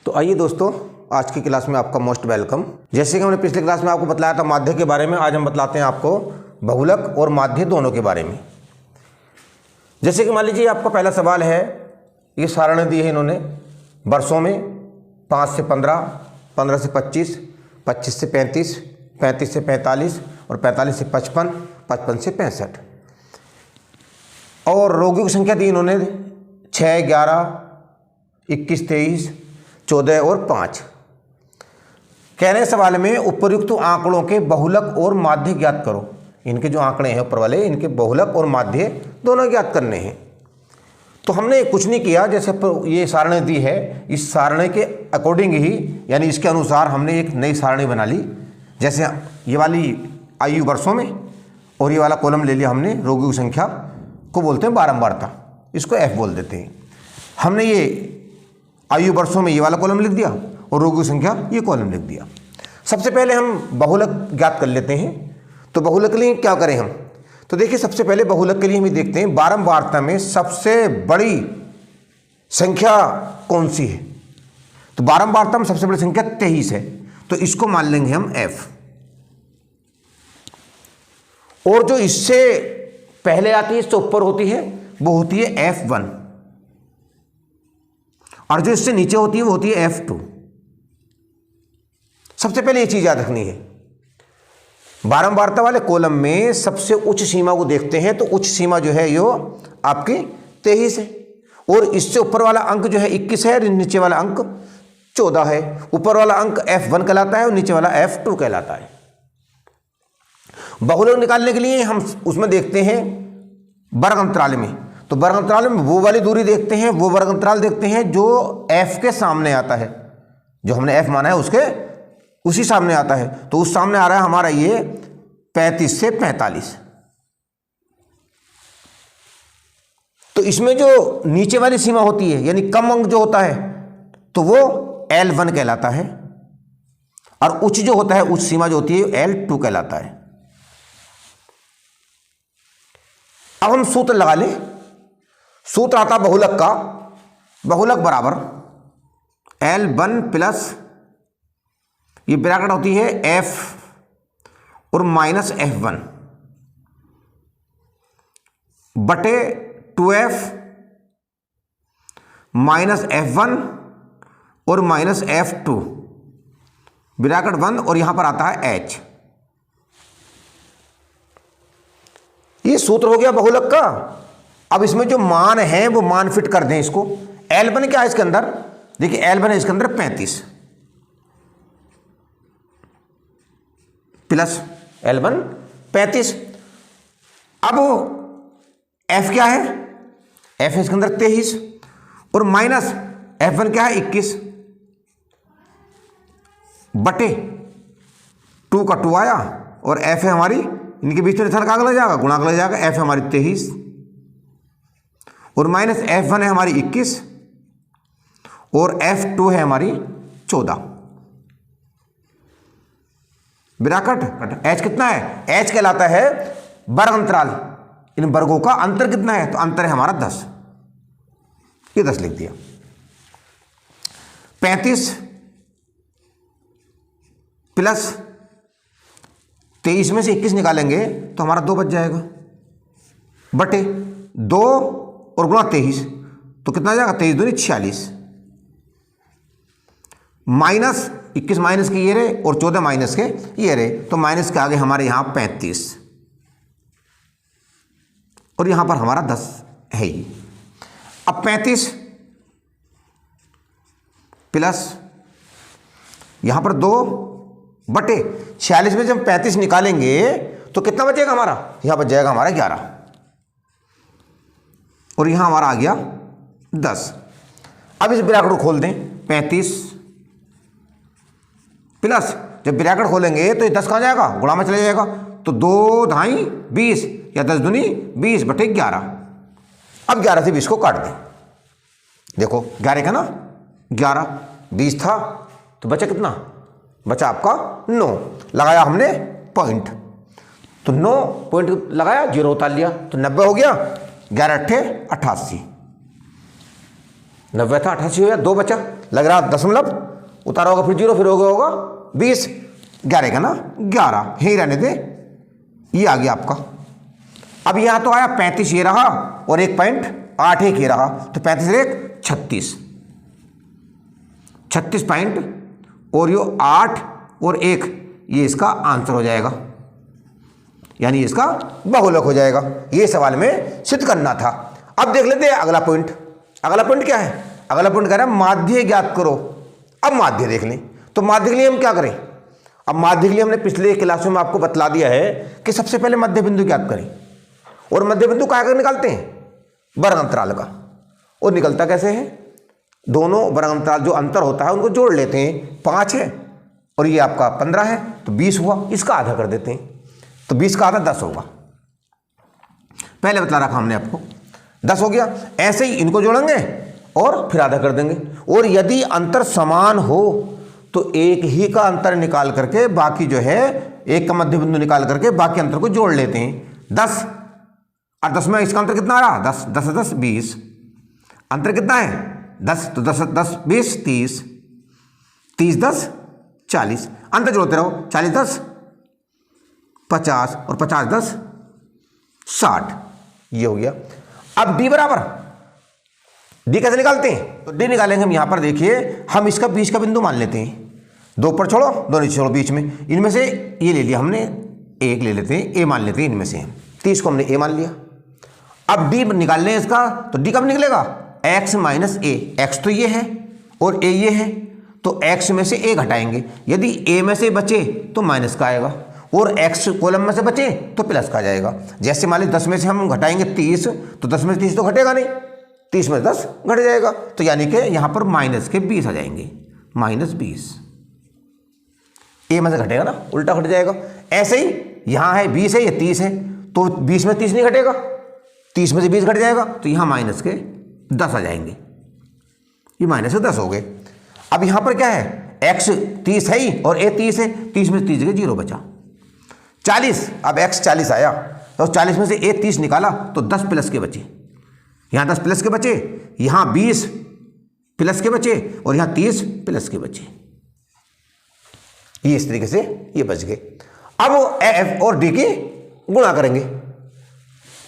तो आइए दोस्तों, आज की क्लास में आपका मोस्ट वेलकम। जैसे कि हमने पिछले क्लास में आपको बतलाया था माध्य के बारे में, आज हम बतलाते हैं आपको बहुलक और माध्य दोनों के बारे में। जैसे कि मान लीजिए आपका पहला सवाल है, ये सारणी दी है इन्होंने वर्षों में 5 से 15, 15 से 25, 25 से 35, 35 से 45 और 45 से 55, 55 से 65। और रोगियों की संख्या दी इन्होंने 6, 11, 21, 23, 14 और 5। कह रहे सवाल में उपर्युक्त आंकड़ों के बहुलक और माध्य ज्ञात करो। इनके जो आंकड़े हैं ऊपर वाले, इनके बहुलक और माध्य दोनों ज्ञात करने हैं। तो हमने कुछ नहीं किया, जैसे ये सारणी दी है, इस सारणी के अकॉर्डिंग ही, यानी इसके अनुसार हमने एक नई सारणी बना ली। जैसे ये वाली आयु वर्षों में और ये वाला कॉलम ले लिया हमने, रोगियों की संख्या को बोलते हैं बारंबारता, इसको F बोल देते हैं। हमने ये आयु वर्षों में ये वाला कॉलम लिख दिया और रोगियों की संख्या ये कॉलम लिख दिया। सबसे पहले हम बहुलक ज्ञात कर लेते हैं। तो बहुलक के लिए क्या करें हम, तो देखिए सबसे पहले बहुलक के लिए हम देखते हैं बारंबारता में सबसे बड़ी संख्या कौन सी है। तो बारंबारता में सबसे बड़ी संख्या 23 है, तो इसको मान लेंगे हम F। और जो इससे पहले आती है, इससे ऊपर होती है, वो होती है F1, और जो इससे नीचे होती है वो होती है F2। सबसे पहले ये चीज याद रखनी है, बारंबारता वाले कॉलम में सबसे उच्च सीमा को देखते हैं, तो उच्च सीमा जो है यो आपकी 23 है, और इससे ऊपर वाला अंक जो है 21 है, और नीचे वाला अंक 14 है। ऊपर वाला अंक F1 कहलाता है और नीचे वाला F2 कहलाता है। बहुलक निकालने के लिए हम उसमें देखते हैं वर्ग अंतराल में। तो वर्ग अंतराल में वो वाली दूरी देखते हैं, वो वर्ग अंतराल देखते हैं जो F के सामने आता है, जो हमने F माना है उसके उसी सामने आता है। तो उस सामने आ रहा है हमारा ये 35 से 45। तो इसमें जो नीचे वाली सीमा होती है, यानी कम अंक जो होता है, तो वो L1 कहलाता है, और उच्च जो होता है, उच्च सीमा जो होती है L2 कहलाता है। अब हम सूत्र लगा लें। सूत्र आता बहुलक का, बहुलक बराबर L1 प्लस ये ब्रैकेट होती है F और माइनस F1 बटे 2F माइनस F1 और माइनस F2 ब्रैकेट 1, और यहां पर आता है H। ये सूत्र हो गया बहुलक का। अब इसमें जो मान है वो मान फिट कर दें इसको। L1 क्या है इसके अंदर, देखिए L1 है इसके अंदर 35 प्लस L1 35। अब F क्या है, F इसके अंदर 23, और माइनस F1 क्या है 21 बटे 2 का 2 आया, और F है हमारी, इनके बीच में निशान का लग जाएगा, गुणा लग जाएगा। F है हमारी 23 और माइनस F1 है हमारी 21 और F2 है हमारी 14। ब्रैकेट H कितना है, H कहलाता है वर्ग अंतराल। इन वर्गों का अंतर कितना है, तो अंतर है हमारा 10, ये 10 लिख दिया। 35 प्लस 23 में से 21 निकालेंगे तो हमारा 2 बच जाएगा, बटे 2 और गुणा 23, तो कितना आ जाएगा, 23 दूनी 46, माइनस 21 माइनस के ये रहे और 14 माइनस के ये रहे, तो माइनस के आगे हमारे यहां 35 और यहां पर हमारा 10 है ही। अब 35 प्लस यहां पर 2 बटे 46 में जब 35 निकालेंगे तो कितना बचेगा हमारा, यहां बच जाएगा हमारा 11, और यहां हमारा आ गया 10। अब इस ब्रैकेट को खोल दें, 35 प्लस जब ब्रैकेट खोलेंगे तो ये 10 कहां जाएगा, गुणा में चले जाएगा, तो 2 ढाई 20 या 10 दूनी 20 बटे 11। अब 11 से 20 को काट दें, देखो 11 का ना 11, 20 था तो बचा कितना, बचा आपका 9। लगाया हमने पॉइंट, तो 9 पॉइंट लगाया, 0 उतार लिया, तो 90 हो गया। 11 अट्ठे 88, 90 था 88 हुआ, 2 बचा, लग रहा दशमलव, उतारा होगा फिर 0, फिर होगा 20, 11 का ना 11, यही रहने दे, ये आ गया आपका। अब यहाँ तो आया 35 ये रहा और 1.81 ये रहा, तो 35 एक 36, 36 पॉइंट और यो 8 और 1, ये इसका आंसर हो जाएगा, यानी इसका बहुलक हो जाएगा। ये सवाल में सिद्ध करना था। अब देख लेते हैं अगला पॉइंट। अगला पॉइंट क्या है? अगला पॉइंट कह रहा है माध्य ज्ञात करो। अब माध्य देख लें, तो माध्य के लिए हम क्या करें? अब माध्य के लिए हमने पिछले क्लासों में आपको बतला दिया है कि सबसे पहले मध्य बिंदु ज्ञात करें। और मध्य बिंदु क्या कर निकालते हैं? वर्ग अंतराल का। और निकलता कैसे है? दोनों वर्ग अंतराल जो अंतर होता है उनको जोड़ लेते हैं। 5 है और ये आपका 15 है, तो 20 हुआ, इसका आधा कर देते हैं, तो 20 का आधा 10 होगा। पहले बतला रखा हमने आपको, 10 हो गया। ऐसे ही इनको जोड़ेंगे और फिर आधा कर देंगे। और यदि अंतर समान हो तो एक ही का अंतर निकाल करके बाकी जो है, एक का मध्य बिंदु निकाल करके बाकी अंतर को जोड़ लेते हैं। 10 और 10 में इसका अंतर कितना आ रहा? 10, 10 10 20, अंतर कितना है? 10, तो 10 10 20 30, 30 10 40, अंतर जोड़ते रहो, 40 10 50 और 50 10 60, ये हो गया। अब d बराबर, d कैसे निकालते हैं? तो d निकालेंगे हम यहां पर, देखिए हम इसका बीच का बिंदु मान लेते हैं। 2 पर छोड़ो, 2 नीचे छोड़ो, बीच में इनमें से ये ले लिया हमने, एक ले लेते हैं, a मान लेते हैं इनमें से, 30 को हमने a मान लिया। अब d निकाल लें इसका, तो d कब निकलेगा? x माइनस a, x तो ये है और a ये है, तो x में से a घटाएंगे, यदि a में से बचे तो माइनस का आएगा और x कॉलम में से बचे तो प्लस का जाएगा। जैसे मान लीजिए 10 में से हम घटाएंगे 30, तो 10 में से 30 तो घटेगा नहीं, 30 में 10 घट जाएगा, तो यानी कि यहां पर माइनस के 20 आ जाएंगे, माइनस 20, a में से घटेगा ना, उल्टा घट जाएगा। ऐसे ही यहां है 20 है, ये 30 है, तो 20 में 30 नहीं घटेगा, 30 में से 20 घट जाएगा, तो यहां माइनस के 10 आ जाएंगे, ये माइनस के 10 हो गए। अब यहां पर क्या है? x 30 है ही और a 30 है, 30 में से 30 जगह 0 बचा, 40। अब x 40 आया, तो 40 में से a 30 निकाला, तो 10 प्लस के बचे, यहां 10 प्लस के बचे, यहां 20 प्लस के बचे और यहां 30 प्लस के बचे, ये इस तरीके से ये बच गए। अब f और d की गुणा करेंगे,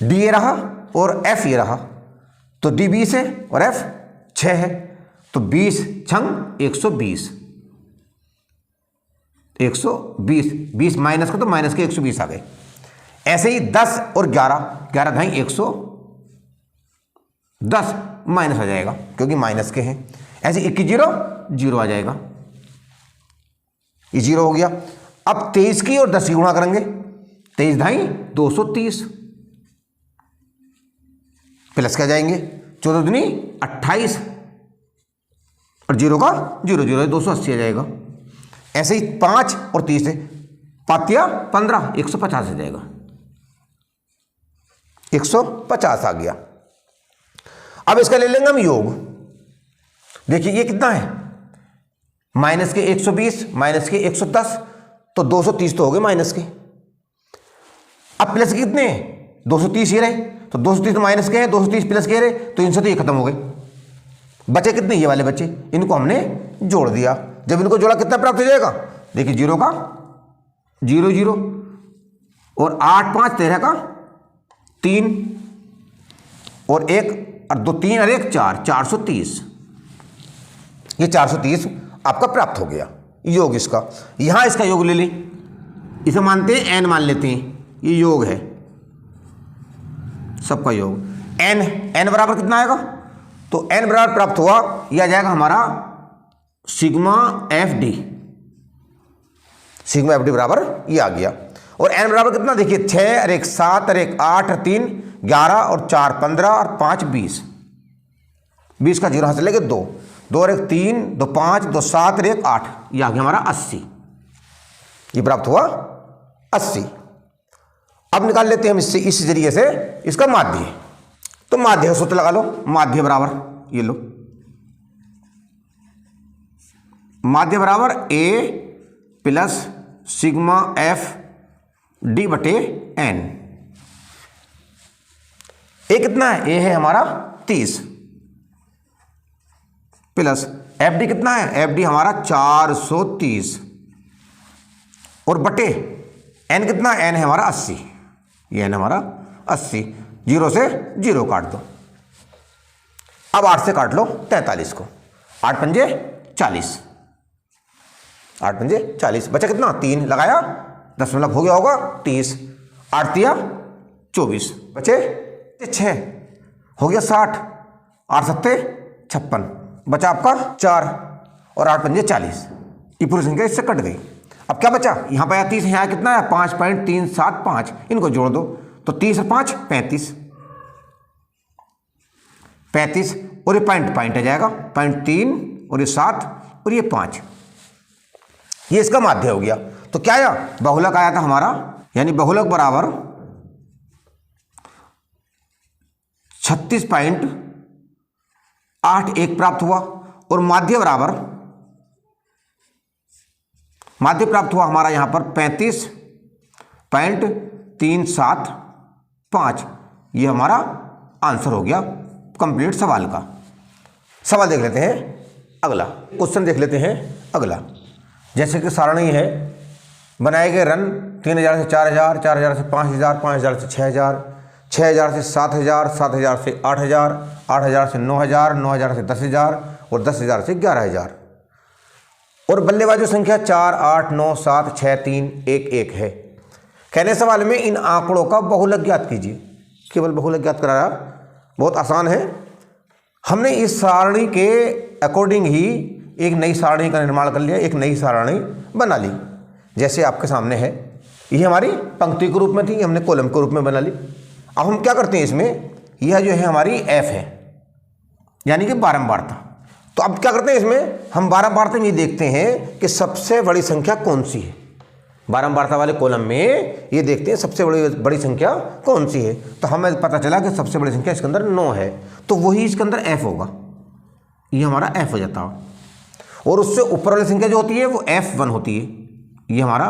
d ये रहा और f ये रहा, तो d 20 है और f 6 है, तो 20 छंग 120, 120, 20 माइनस का तो माइनस के 120 आ गए। ऐसे ही 10 और 11, 11 ढाई 110 माइनस आ जाएगा क्योंकि माइनस के हैं। ऐसे 21 0 0 आ जाएगा, ये 0 हो गया। अब 23 की और 10 की गुणा करेंगे, 23 ढाई 230 प्लस क्या जाएंगे, 14 दूनी 28 और 0 का 0 0 280 आ जाएगा। ऐसे ही 5 और 30 है, 5 15 150 आ जाएगा, 150 आ गया। अब इसका ले लेंगे हम योग। देखिए ये कितना है, माइनस के 120 माइनस के 110, तो 230 तो हो गए माइनस के। अब प्लस के कितने हैं, 230 ये रहे, तो 230 माइनस के हैं, 230 प्लस के रहे, तो इनसे तो ये खत्म हो गए। बचे कितने, ये वाले बचे, इनको हमने जोड़ दिया। जब इनको जोड़ा कितना प्राप्त हो जाएगा, देखिए 0 का 0 0 और 8 5 13 का 3 और 1 और 2 3 और 1 4, 430, ये 430 आपका प्राप्त हो गया योग इसका। यहां इसका योग ले लें, इसे मानते हैं n मान लेते हैं, ये योग है सबका योग। n बराबर कितना आएगा, तो n बराबर प्राप्त हुआ, यह आ जाएगा हमारा sigma F D, sigma F D बराबर ये आ गया। और n बराबर कितना, देखिए 6 और 1 7 और 1 8 और 3 11 और 4 15 और 5 20, 20 का 0 हाथ चलेगा 2 2 और 1 3 2 5 2 7 और 1 8, ये आ गया हमारा 80, ये प्राप्त हुआ 80। अब निकाल लेते हैं हम इससे, इस जरिए से इसका माध्य। तो माध्य का सूत्र लगा लो, माध्य बराबर ये लो, माध्य बराबर a plus sigma F D बटे एन। ए कितना है, ए है हमारा 30, प्लस एफ डी कितना है, एफ डी हमारा 430 और बटे एन कितना, एन है हमारा 80, ये एन हमारा 80, 0 से 0 काट दो। अब 8 से काट लो 43 को, 8 पंजे 40, 8 पंजे 40, बचा कितना 3, लगाया दशमलव, हो गया होगा 30, 8 दिया 24, बचे 6, हो गया 60, 8 सत्ते 56, बचा आपका 4 और 8 पंजे 40, ये पूरी संख्या इससे कट गई। अब क्या बचा, यहाँ पर 30 है, यहाँ कितना है 5.375, इनको जोड़ दो तो 30 और 5 35, 35 और ये पॉइंट आ जाएगा, 0.3 और ये 7 और ये 5, ये इसका माध्य हो गया। तो क्या आया, बहुलक आया था हमारा, यानी बहुलक बराबर 36.81 प्राप्त हुआ और माध्य बराबर, माध्य प्राप्त हुआ हमारा यहां पर 35.375, ये हमारा आंसर हो गया कंप्लीट सवाल का। सवाल देख लेते हैं अगला, क्वेश्चन देख लेते हैं अगला। जैसे कि सारणी है, बनाए गए रन 3000 से 4000, 4000 से 5000, 5000 से 6000, 6000 से 7000, 7000 से 8000, 8000 से 9000, 9000 से 10000 और 10000 से 11000 और बल्लेबाजों संख्या 4, 8, 9, 7, 6, 3, 1, 1 है। कहने सवाल में इन आंकड़ों का बहुलक ज्ञात कीजिए। केवल बहुलक ज्ञात कराया, बहुत आसान है। हमने इस सारणी के अकॉर्डिंग ही एक नई सारणी का निर्माण कर लिया, एक नई सारणी बना ली। जैसे आपके सामने है, ये हमारी पंक्ति के रूप में थी, हमने कॉलम के रूप में बना ली। अब हम क्या करते हैं इसमें, यह जो है हमारी एफ है, यानी कि बारंबारता। तो अब क्या करते हैं इसमें, हम बारंबारता में ये देखते हैं कि सबसे बड़ी संख्या कौन सी है। बारंबारता वाले कॉलम में ये देखते हैं सबसे बड़ी संख्या कौन सी है। तो हमें पता चला कि सबसे बड़ी संख्या इसके अंदर 9 है, तो वही इसके अंदर एफ होगा, ये हमारा एफ हो जाता है। और उससे ऊपर वाली संख्या जो होती है वो F1 होती है, ये हमारा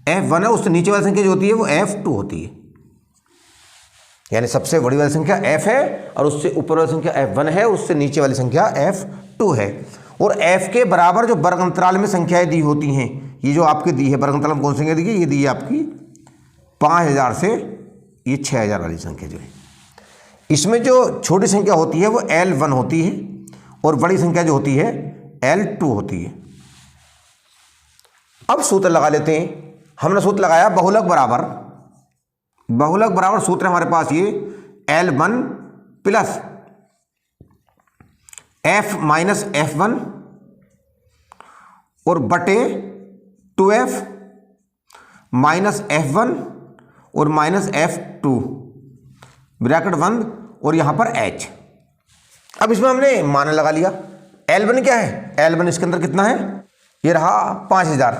F1 है। उससे नीचे वाली संख्या जो होती है वो F2 होती है, यानी सबसे बड़ी वाली संख्या F है और उससे ऊपर वाली संख्या F1 है, उससे नीचे वाली संख्या F2 है। और F के बराबर जो वर्ग अंतराल में संख्याएं दी होती हैं, ये जो आपकी दी है वर्ग अंतराल में कौन सी संख्या दी है, ये दी है आपकी 5000 से ये 6000 वाली संख्या जो है। इसमें जो छोटी संख्या होती है वो L1 होती है और बड़ी संख्या जो होती है L2 होती है। अब सूत्र लगा लेते हैं। हमने सूत्र लगाया बहुलक बराबर सूत्र हमारे पास ये L1 plus F minus F1 और बटे 2F माइनस F1 और माइनस F2 ब्रैकेट बंद और यहां पर H। अब इसमें हमने मान लगा लिया। L1 क्या है, L1 इसके अंदर कितना है, ये रहा 5000,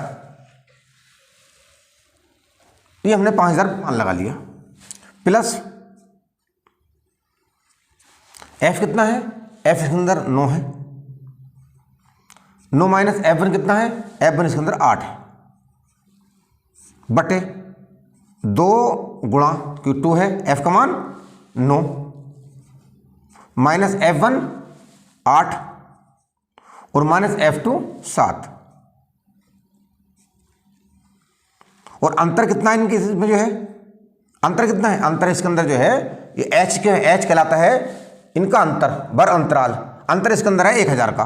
ये हमने 5000 मान लगा लिया, प्लस F कितना है, F इसके अंदर 9 है, 9 माइनस F1 कितना है, F1 इसके अंदर 8 है, बटे 2 गुणा क्यों 2 है, F का मान 9 माइनस F1 8 और माइनस F2 7 और अंतर कितना है इनके इसमें जो है, अंतर कितना है, अंतर इसके अंदर जो है ये H कहलाता है इनका अंतर, वर्ग अंतराल। अंतर इसके अंदर है 1000 का,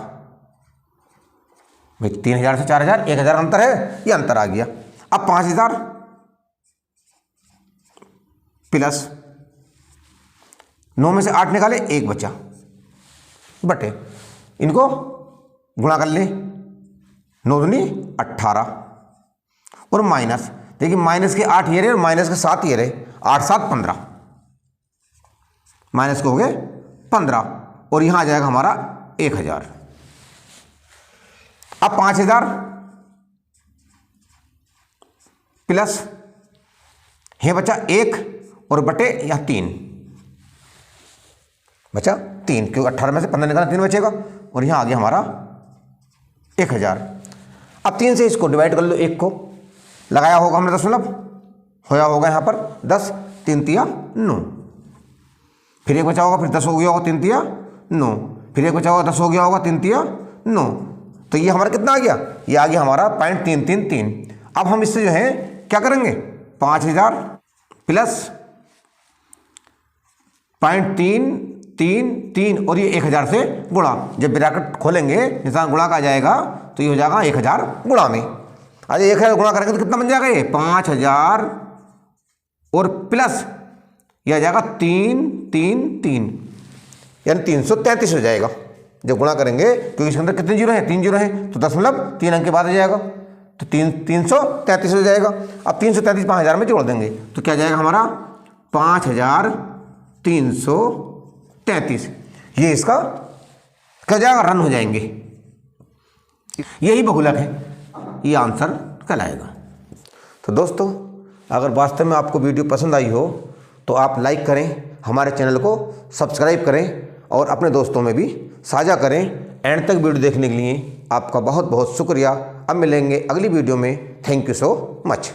भाई 3000 से 4000 1000 अंतर है, ये अंतर आ गया। अब 5000 प्लस 9 में से 8 निकाले 1 बचा, बटे इनको गुणा कर ले, 9 दूनी 18 और माइनस, देखिए माइनस के 8 ये रहे और माइनस के 7 ये रहे, 8 7 15, माइनस के हो गए 15 और यहां आ जाएगा हमारा 1000। अब 5000 प्लस ये बचा 1 और बटे यहां 3 बचा 3, क्योंकि 18 में से 15 निकालना 3 बचेगा और यहां आ गया हमारा 1000। अब 3 से इसको डिवाइड कर लो, 1 को लगाया होगा हमने दशमलव, होया होगा यहाँ पर 10, 3 तिया 9, फिर 1 बचा होगा, फिर 10 हो गया होगा, 3 तिया 9, फिर एक बचा होगा 10 हो गया होगा, 3 तिया 9, तो ये हमारा कितना आ गया, ये आ गया हमारा 0.333। अब हम इससे जो है क्या करेंगे, 5000 प्लस 0.333 और ये 1000 से गुणा, जब ब्रैकेट खोलेंगे निशान गुणा का आ जाएगा तो ये हो जाएगा 1000 गुणा में। अरे 1000 गुणा करेंगे तो कितना बन जाएगा, ये 5000 और प्लस यह आ जाएगा 333 यानी 333 हो जाएगा जब गुणा करेंगे, क्योंकि इसके अंदर कितने जीरो हैं, 3 जीरो हैं, तो 3 अंक के बाद आ जाएगा, तो 333 हो जाएगा। अब 333 5000 में जोड़ देंगे तो क्या जाएगा हमारा 5333, ये इसका क्या जाएगा, रन हो जाएंगे। यही बहुलक है, ये आंसर कहलाएगा। तो दोस्तों अगर वास्तव में आपको वीडियो पसंद आई हो तो आप लाइक करें, हमारे चैनल को सब्सक्राइब करें और अपने दोस्तों में भी साझा करें। एंड तक वीडियो देखने के लिए आपका बहुत बहुत शुक्रिया। अब मिलेंगे अगली वीडियो में। Thank you so much.